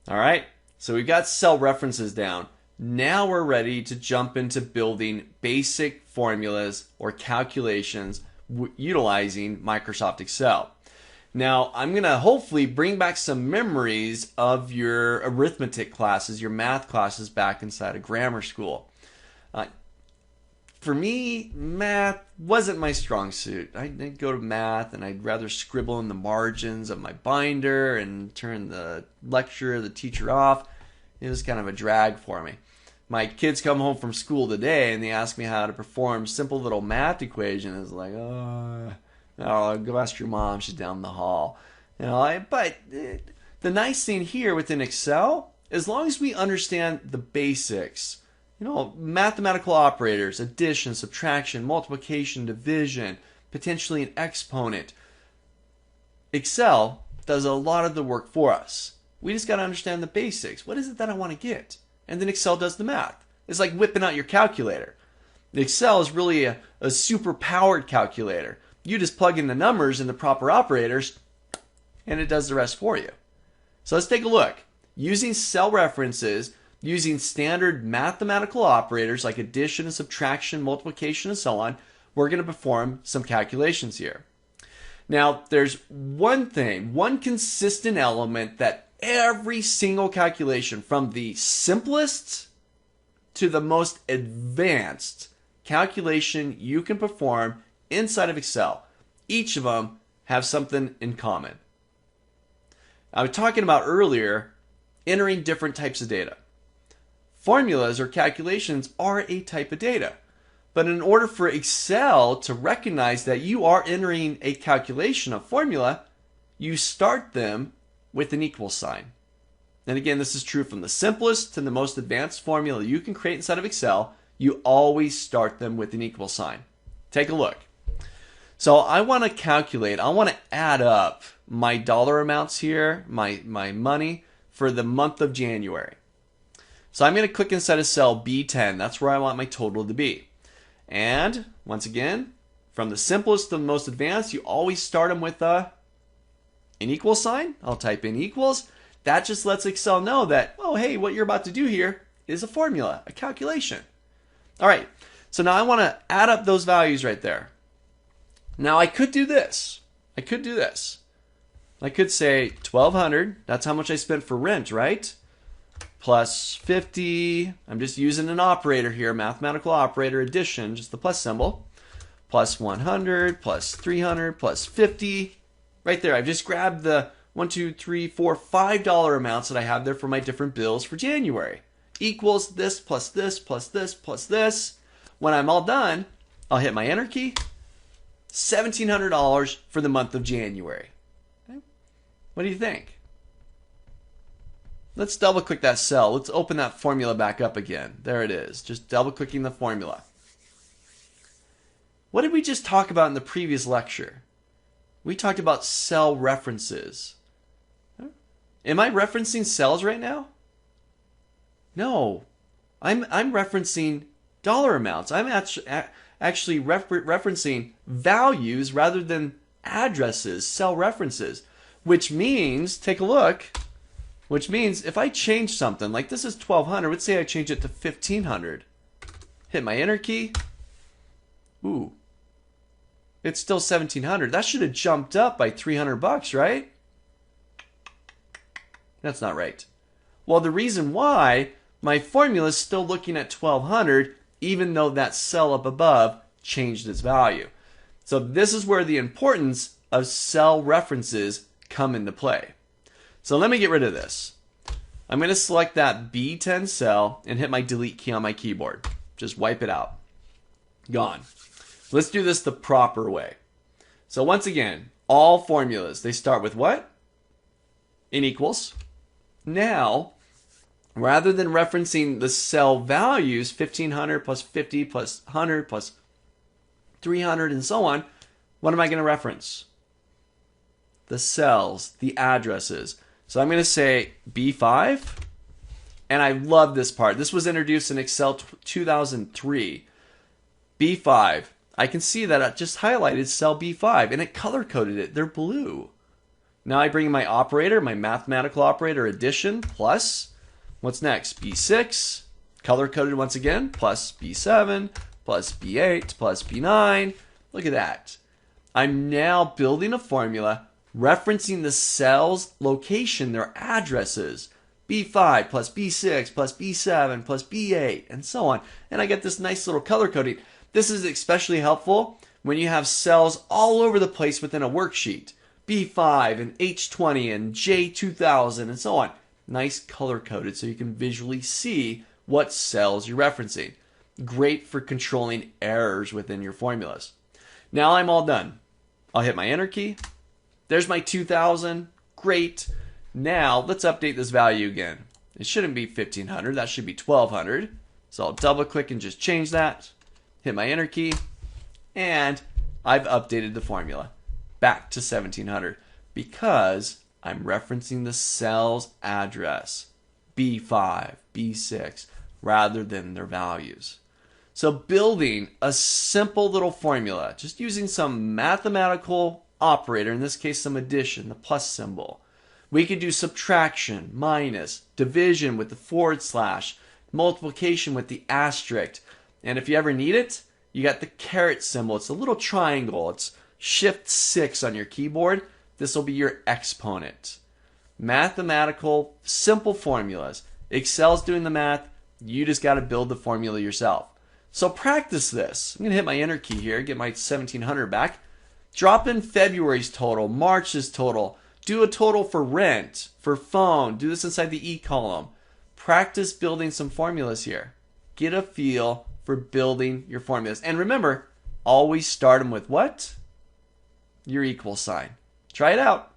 All right, so we've got cell references down. Now we're ready to jump into building basic formulas or calculations utilizing Microsoft Excel. Now, I'm going to hopefully bring back some memories of your arithmetic classes, your math classes back inside of grammar school. For me, math wasn't my strong suit. I'd go to math and I'd rather scribble in the margins of my binder and turn the lecturer, the teacher off. It was kind of a drag for me. My kids come home from school today and they ask me how to perform simple little math equations. It's like, oh, go ask your mom. She's down the hall. But the nice thing here within Excel, as long as we understand the basics, mathematical operators, addition, subtraction, multiplication, division, potentially an exponent. Excel does a lot of the work for us. We just got to understand the basics. What is it that I want to get? And then Excel does the math. It's like whipping out your calculator. Excel is really a super powered calculator. You just plug in the numbers and the proper operators, and it does the rest for you. So let's take a look. Using cell references, using standard mathematical operators like addition and subtraction, multiplication, and so on, we're going to perform some calculations here. Now, there's one consistent element that every single calculation, from the simplest to the most advanced calculation you can perform inside of Excel, each of them have something in common. I was talking about earlier entering different types of data. Formulas or calculations are a type of data. But in order for Excel to recognize that you are entering a calculation, a formula, you start them with an equal sign. And again, this is true from the simplest to the most advanced formula you can create inside of Excel. You always start them with an equal sign. Take a look. So I want to calculate, I want to add up my dollar amounts here, my money for the month of January. So I'm going to click inside of cell B10. That's where I want my total to be. And once again, from the simplest to the most advanced, you always start them with an equal sign. I'll type in equals. That just lets Excel know that, oh, hey, what you're about to do here is a formula, a calculation. All right, so now I want to add up those values right there. Now I could do this. I could say 1,200. That's how much I spent for rent, right? Plus 50. I'm just using an operator here, mathematical operator, addition, just the plus symbol. Plus 100, plus 300, plus 50. Right there, I've just grabbed the $1, 2, 3, 4, $5 amounts that I have there for my different bills for January. Equals this, plus this, plus this, plus this. When I'm all done, I'll hit my enter key. $1,700 for the month of January. Okay. What do you think? Let's double click that cell. Let's open that formula back up again. There it is. Just double clicking the formula. What did we just talk about in the previous lecture? We talked about cell references. Am I referencing cells right now? No. I'm referencing dollar amounts. I'm actually referencing values rather than addresses, cell references. Which means, take a look, which means if I change something, like this is 1,200, let's say I change it to 1,500. Hit my enter key. Ooh. It's still 1,700. That should have jumped up by $300, right? That's not right. Well, the reason why, my formula is still looking at 1,200, even though that cell up above changed its value. So this is where the importance of cell references come into play. So let me get rid of this. I'm going to select that B10 cell and hit my delete key on my keyboard. Just wipe it out. Gone. Let's do this the proper way. So once again, all formulas, they start with what? In equals. Now, rather than referencing the cell values, 1,500 plus 50 plus 100 plus 300 and so on, what am I going to reference? The cells, the addresses. So I'm going to say B5, and I love this part. This was introduced in Excel 2003. B5. I can see that I just highlighted cell B5, and it color-coded it. They're blue. Now I bring in my operator, my mathematical operator, addition, plus, what's next? B6, color-coded once again, plus B7, plus B8, plus B9. Look at that. I'm now building a formula referencing the cell's location, their addresses. B5 plus B6 plus B7 plus B8 and so on. And I get this nice little color coding. This is especially helpful when you have cells all over the place within a worksheet. B5 and H20 and J2000 and so on. Nice color coded so you can visually see what cells you're referencing. Great for controlling errors within your formulas. Now I'm all done. I'll hit my enter key. There's my 2000. Great. Now let's update this value again. It shouldn't be 1500. That should be 1200. So I'll double click and just change that. Hit my enter key. And I've updated the formula back to 1700 because I'm referencing the cell's address, B5, B6, rather than their values. So building a simple little formula, just using some mathematical operator, in this case some addition, the plus symbol. We could do subtraction, minus, division with the forward slash, multiplication with the asterisk. And if you ever need it, you got the caret symbol. It's a little triangle. It's Shift 6 on your keyboard. This will be your exponent. Mathematical, simple formulas. Excel's doing the math. You just got to build the formula yourself. So practice this. I'm going to hit my enter key here, get my 1700 back. Drop in February's total, March's total. Do a total for rent, for phone. Do this inside the E column. Practice building some formulas here. Get a feel for building your formulas. And remember, always start them with what? Your equal sign. Try it out.